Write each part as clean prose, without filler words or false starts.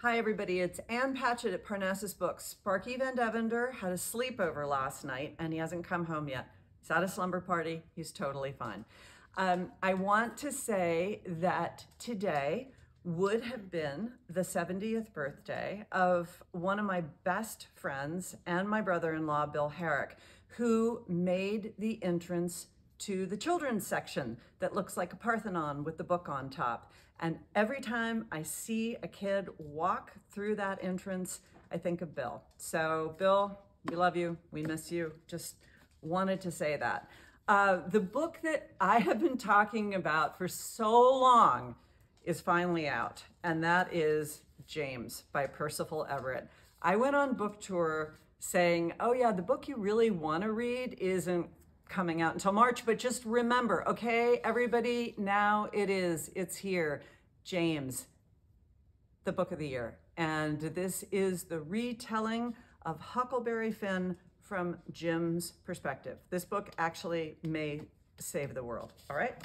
Hi everybody, it's Ann Patchett at Parnassus Books. Sparky Van Devender had a sleepover last night and he hasn't come home yet. He's at a slumber party, he's totally fine. I want to say that today would have been the 70th birthday of one of my best friends and my brother-in-law, Bill Herrick, who made the entrance to the children's section that looks like a Parthenon with the book on top. And every time I see a kid walk through that entrance, I think of Bill. So Bill, we love you, we miss you, just wanted to say that. The book that I have been talking about for so long is finally out, and that is James by Percival Everett. I went on book tour saying, oh yeah, the book you really want to read isn't coming out until March, but just remember, okay, everybody, now it's here. James, the book of the year. And this is the retelling of Huckleberry Finn from Jim's perspective. This book actually may save the world, all right?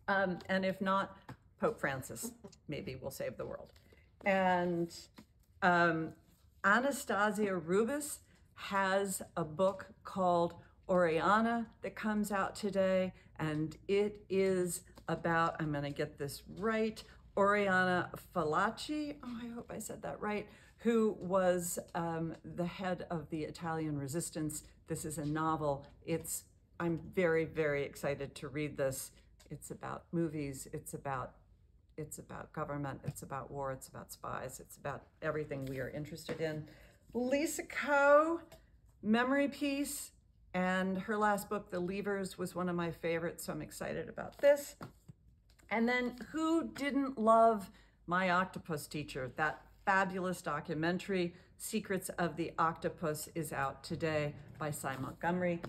And if not, Pope Francis maybe will save the world. And Anastasia Rubis has a book called Oriana that comes out today, and it is about, I'm gonna get this right, Oriana Fallaci, oh, I hope I said that right, who was the head of the Italian resistance. This is a novel. I'm very, very excited to read this. It's about movies, it's about government, it's about war, it's about spies, it's about everything we are interested in. Lisa Coe, memory piece, and her last book, The Leavers, was one of my favorites, so I'm excited about this. And then who didn't love My Octopus Teacher? That fabulous documentary, Secrets of the Octopus, is out today by Cy Montgomery.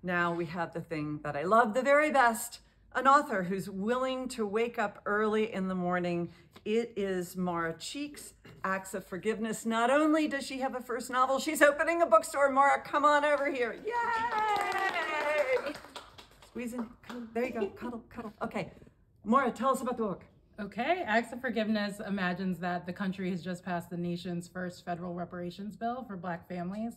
Now we have the thing that I love the very best, an author who's willing to wake up early in the morning. It is Maura Cheeks, Acts of Forgiveness. Not only does she have a first novel, she's opening a bookstore. Maura, come on over here. Yay! Squeeze in, cuddle. There you go, cuddle, cuddle. Okay, Maura, tell us about the book. Okay, Acts of Forgiveness imagines that the country has just passed the nation's first federal reparations bill for Black families,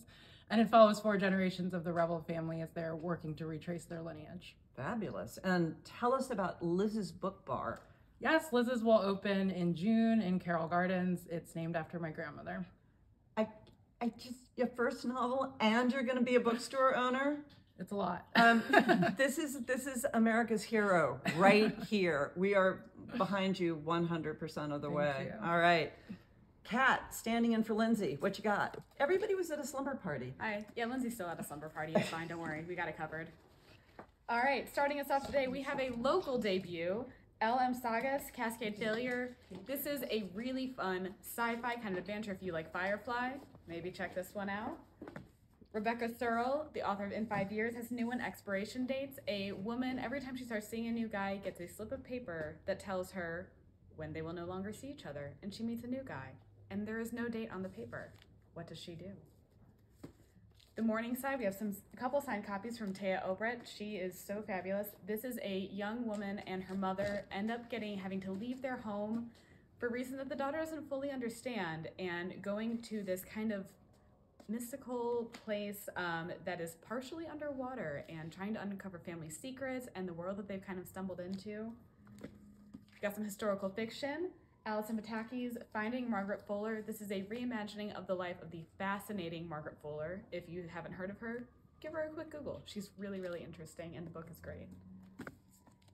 and it follows 4 generations of the rebel family as they're working to retrace their lineage. Fabulous. And tell us about Liz's Book Bar. Yes, Liz's will open in June in Carroll Gardens. It's named after my grandmother. Your first novel, and you're going to be a bookstore owner? It's a lot. This is America's hero right here. We are behind you 100% of the way. Thank you. All right. Kat, standing in for Lindsay. What you got? Everybody was at a slumber party. Hi. Yeah, Lindsay's still at a slumber party. It's fine. Don't worry. We got it covered. All right. Starting us off today, we have a local debut. L.M. Saga's Cascade Failure. This is a really fun sci-fi kind of adventure if you like Firefly. Maybe check this one out. Rebecca Searle, the author of In 5 Years, has new one expiration dates. A woman, every time she starts seeing a new guy, gets a slip of paper that tells her when they will no longer see each other, and she meets a new guy, and there is no date on the paper. What does she do? The Morning Side, we have a couple signed copies from Taya Obrecht. She is so fabulous. This is a young woman and her mother end up having to leave their home for a reason that the daughter doesn't fully understand, and going to this kind of mystical place that is partially underwater and trying to uncover family secrets and the world that they've kind of stumbled into. We've got some historical fiction. Alison Pataki's Finding Margaret Fuller. This is a reimagining of the life of the fascinating Margaret Fuller. If you haven't heard of her, give her a quick Google. She's really, really interesting, and the book is great.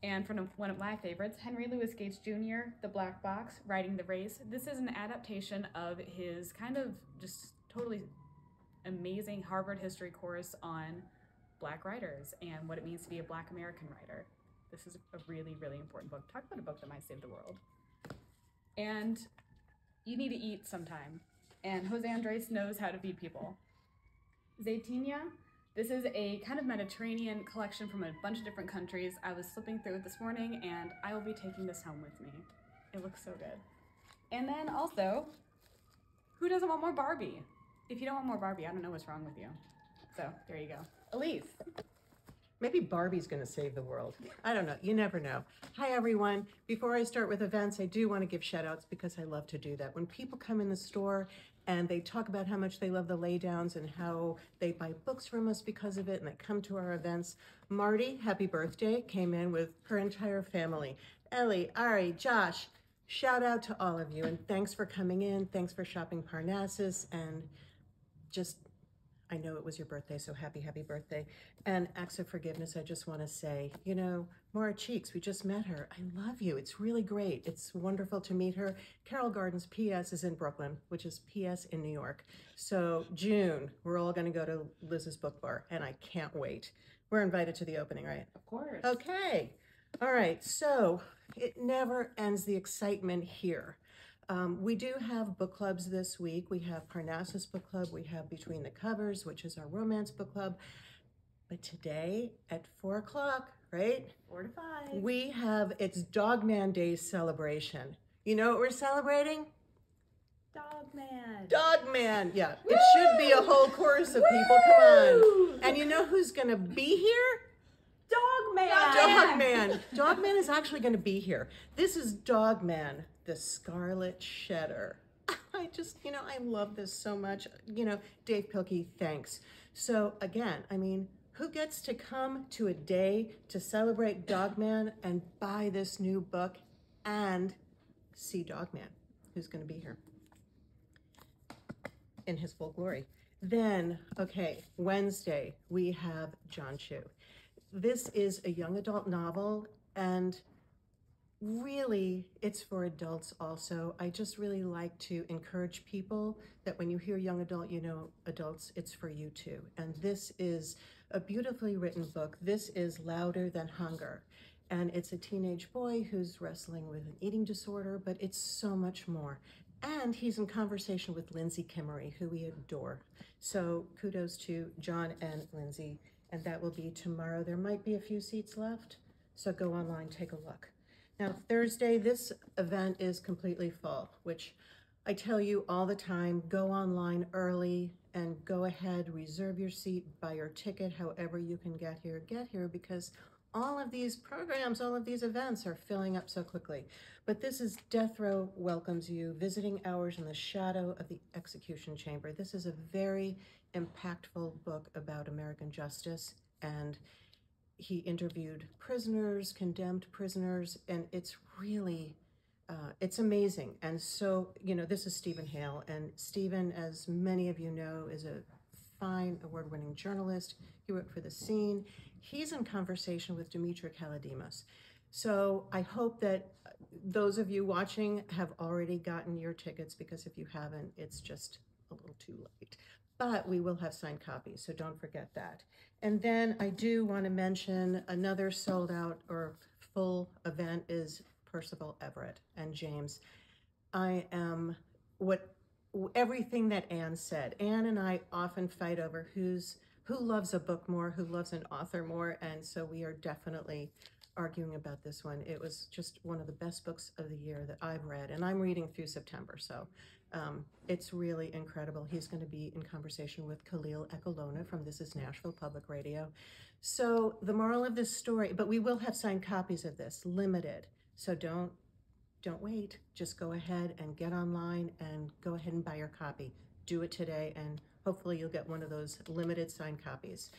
And from one of my favorites, Henry Louis Gates Jr., The Black Box, Riding the Race. This is an adaptation of his kind of just totally amazing Harvard history course on Black writers and what it means to be a Black American writer. This is a really, really important book. Talk about a book that might save the world. And you need to eat sometime. And Jose Andres knows how to feed people. Zaytinya, this is a kind of Mediterranean collection from a bunch of different countries. I was flipping through it this morning, and I will be taking this home with me. It looks so good. And then also, who doesn't want more Barbie? If you don't want more Barbie, I don't know what's wrong with you. So there you go. Elise. Maybe Barbie's going to save the world. I don't know. You never know. Hi, everyone. Before I start with events, I do want to give shout outs because I love to do that. When people come in the store and they talk about how much they love the Laydowns and how they buy books from us because of it and they come to our events. Marty, happy birthday, came in with her entire family. Ellie, Ari, Josh, shout out to all of you and thanks for coming in. Thanks for shopping Parnassus and just I know it was your birthday, so happy birthday. And acts of forgiveness, I just want to say, you know, Maura Cheeks, we just met her. I love you. It's really great. It's wonderful to meet her. Carol Gardens PS is in Brooklyn, which is PS in New York. So June, we're all going to go to Liz's Book Bar, and I can't wait. We're invited to the opening, right? Of course. Okay. All right. So it never ends the excitement here. We do have book clubs this week. We have Parnassus Book Club. We have Between the Covers, which is our romance book club. But today at 4 o'clock, right? 4 to 5. We have, it's Dogman Day celebration. You know what we're celebrating? Dogman. Dogman, yeah. It should be a whole chorus of people, come on. And you know who's gonna be here? Dogman. Dogman. Dogman is actually gonna be here. This is Dogman, the Scarlet Shedder. I just, you know, I love this so much. You know, Dave Pilkey, thanks. So again, I mean, who gets to come to a day to celebrate Dogman and buy this new book and see Dogman, who's gonna be here in his full glory. Then, okay, Wednesday, we have John Chu. This is a young adult novel, and really, it's for adults also. I just really like to encourage people that when you hear young adult, you know adults, it's for you too. And this is a beautifully written book. This is Louder Than Hunger. And it's a teenage boy who's wrestling with an eating disorder, but it's so much more. And he's in conversation with Lindsay Kimmery, who we adore. So kudos to John and Lindsay. And that will be tomorrow. There might be a few seats left, so go online, take a look. Now, Thursday, this event is completely full, which I tell you all the time, go online early and go ahead, reserve your seat, buy your ticket, however you can get here, because all of these programs, all of these events are filling up so quickly. But this is Death Row Welcomes You, Visiting Hours in the Shadow of the Execution Chamber. This is a very impactful book about American justice, and he interviewed prisoners, condemned prisoners, and it's really, it's amazing. And so, you know, this is Stephen Hale, and Stephen, as many of you know, is a fine award-winning journalist. He wrote for The Scene. He's in conversation with Dimitra Kalodimos. So I hope that those of you watching have already gotten your tickets, because if you haven't, it's just a little too late. But we will have signed copies, so don't forget that. And then I do want to mention another sold out or full event is Percival Everett and James. I am everything that Anne said. Anne and I often fight over who loves a book more, who loves an author more, and so we are definitely arguing about this one. It was just one of the best books of the year that I've read, and I'm reading through September, so it's really incredible. He's going to be in conversation with Khalil Ekolona from This Is Nashville Public Radio. So the moral of this story, but we will have signed copies of this, limited, so don't wait. Just go ahead and get online and go ahead and buy your copy. Do it today, and hopefully you'll get one of those limited signed copies.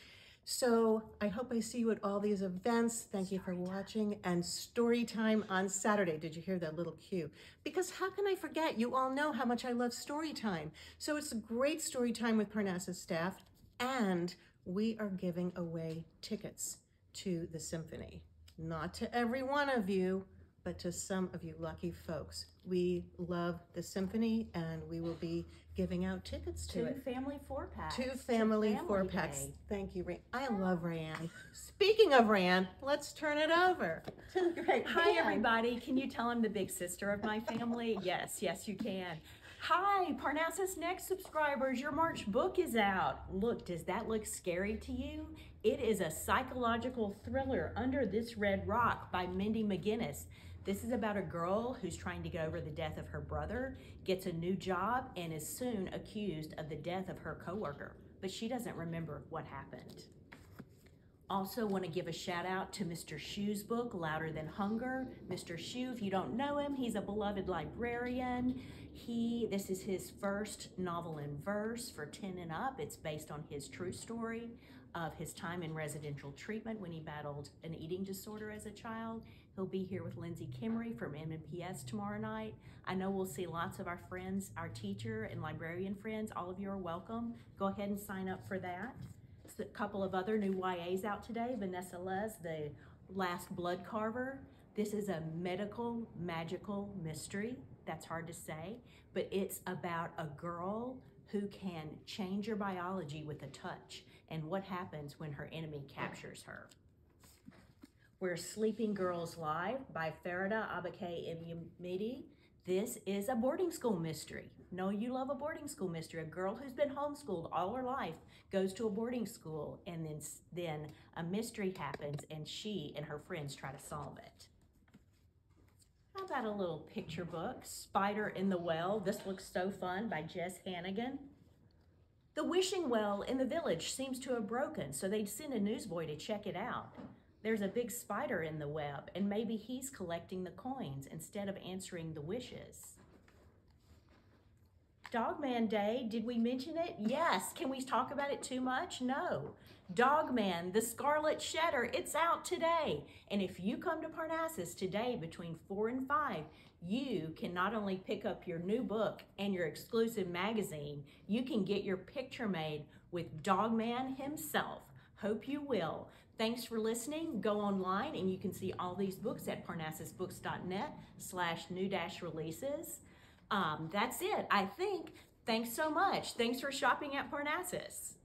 So I hope I see you at all these events. Thank you for watching. And story time on Saturday. Did you hear that little cue? Because how can I forget? You all know how much I love story time. So it's a great story time with Parnassus staff. And we are giving away tickets to the symphony. Not to every one of you, but to some of you lucky folks. We love the symphony, and we will be giving out tickets to it. Two family 4-packs. Two family 4-packs. day. Thank you, Rayanne. I love Rayanne. Speaking of Rayanne, let's turn it over to the great Hi, Rayanne. everybody. Can you tell I'm the big sister of my family? Yes, you can. Hi, Parnassus Next subscribers. Your March book is out. Look, does that look scary to you? It is a psychological thriller, Under This Red Rock by Mindy McGinnis. This is about a girl who's trying to get over the death of her brother, gets a new job, and is soon accused of the death of her coworker, but she doesn't remember what happened. Also want to give a shout out to Mr. Shu's book, Louder Than Hunger. Mr. Shu, if you don't know him, he's a beloved librarian. This is his first novel in verse for 10 and up. It's based on his true story of his time in residential treatment when he battled an eating disorder as a child. He'll be here with Lindsay Kimmery from MNPS tomorrow night. I know we'll see lots of our friends, our teacher and librarian friends. All of you are welcome. Go ahead and sign up for that. A couple of other new YAs out today. Vanessa Les, The Last Blood Carver. This is a medical, magical mystery. That's hard to say, but it's about a girl who can change her biology with a touch and what happens when her enemy captures her. We're Sleeping Girls Live by Farida Abake Imyamidi. This is a boarding school mystery. No, you love a boarding school mystery. A girl who's been homeschooled all her life goes to a boarding school, and then a mystery happens, and she and her friends try to solve it. How about a little picture book, Spider in the Well? This looks so fun, by Jess Hannigan. The wishing well in the village seems to have broken, so they'd send a newsboy to check it out. There's a big spider in the web, and maybe he's collecting the coins instead of answering the wishes. Dogman Day, did we mention it? Yes. Can we talk about it too much? No. Dogman, the Scarlet Shedder, it's out today. And if you come to Parnassus today between 4 and 5, you can not only pick up your new book and your exclusive magazine, you can get your picture made with Dogman himself. Hope you will. Thanks for listening. Go online and you can see all these books at parnassusbooks.net/new-releases. That's it, I think. Thanks so much. Thanks for shopping at Parnassus.